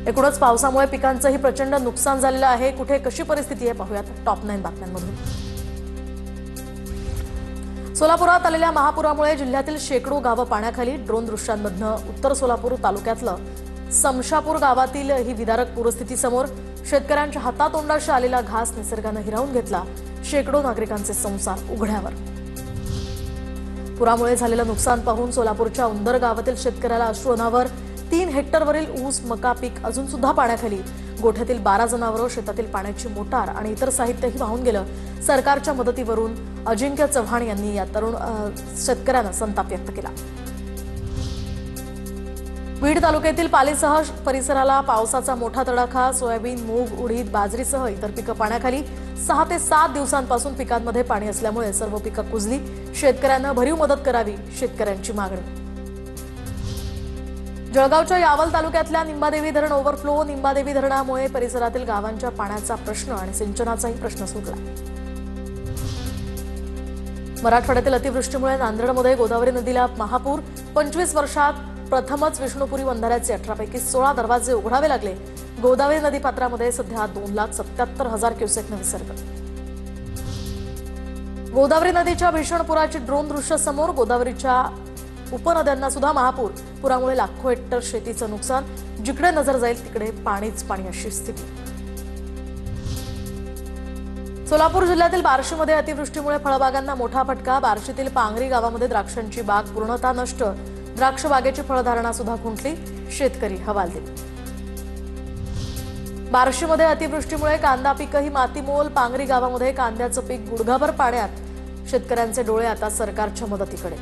एकूणच पावसामुळे पिकांचंही प्रचंड नुकसान झालेलं आहे। कुठे कशी परिस्थिती आहे पाहूयात टॉप 9 बातम्यांमधून। सोलापुरात आलेल्या महापुरामुळे जिल्ह्यातील शेकडो गावं पाण्याखाली। ड्रोन दृश्यांमधनं उत्तर सोलापूर तालुक्यातलं समशापूर गावातील ही विदारक पूरस्थिती समोर। शेतकऱ्यांच्या हातातोंडाशी आलेला घास निसर्गानं हिरावून घेतला। शेकडो नागरिकांचे संसार उघड्यावर। पुरामुळे झालेलं नुकसान पाहून सोलापूरच्या उंदर गावातील शेतकऱ्याला अश्रू अनावर। 3 हेक्टरवरील ऊस मका पीक अजून सुद्धा पाण्याखाली। गोठ्यातील 12 जनावरं, शेतातील पाण्याची मोटार आणि इतर साहित्यही वाहून गेलं। सरकारच्या मदतीवरून अजिंक्य चव्हाण यांनी या तरुण शेतकऱ्यांना संताप व्यक्त केला। बीड तालुक्यातील पालीसह परिसराला पावसाचा मोठा तडाखा। सोयाबीन, मूग, उडीद, बाजरीसह इतर पिकं पाण्याखाली। 6 ते 7 दिवसांपासून पिकांमध्ये पाणी असल्यामुळे सर्व पिकं कुजली। शेतकऱ्यांना भरीव मदत करावी, शेतकऱ्यांची मागणी। जळगावच्या यावल तालुक्यातल्या निंबादेवी धरण ओव्हरफ्लो। निंबादेवी धरणामुळे परिसरातील गावांच्या पाण्याचा प्रश्न आणि सिंचनाचाही प्रश्न सुटला। मराठवाड्यातील अतिवृष्टीमुळे नांदेडमध्ये गोदावरी नदीला महापूर। 25 वर्षात प्रथमच विष्णुपुरी बंधाऱ्याचे 18 पैकी 16 दरवाजे उघडावे लागले। गोदावरी नदीपात्रामध्ये सध्या 2,77,000 क्युसेकने विसर्ग। गोदावरी नदीच्या भीषण पुराची ड्रोन दृश्य समोर। गोदावरीच्या उपनद्यांना सुद्धा महापूर। पुरामुळे लाखो हेक्टर शेतीचं नुकसान। जिकडे नजर जाईल तिकडे पाणीच पाणी अशी स्थिती। सोलापूर जिल्ह्यातील बार्शीमध्ये अतिवृष्टीमुळे फळबागांना मोठा फटका। बार्शीतील पांगरी गावामध्ये द्राक्षांची बाग पूर्णतः नष्ट। द्राक्ष बागेची फळधारणा सुद्धा खुंटली। शेतकरी हवालदिल। बार्शीमध्ये अतिवृष्टीमुळे कांदा पीकही मातीमोल। पांगरी गावामध्ये कांद्याचं पीक गुडघाभर पाण्यात। शेतकऱ्यांचे डोळे आता सरकारच्या मदतीकडे।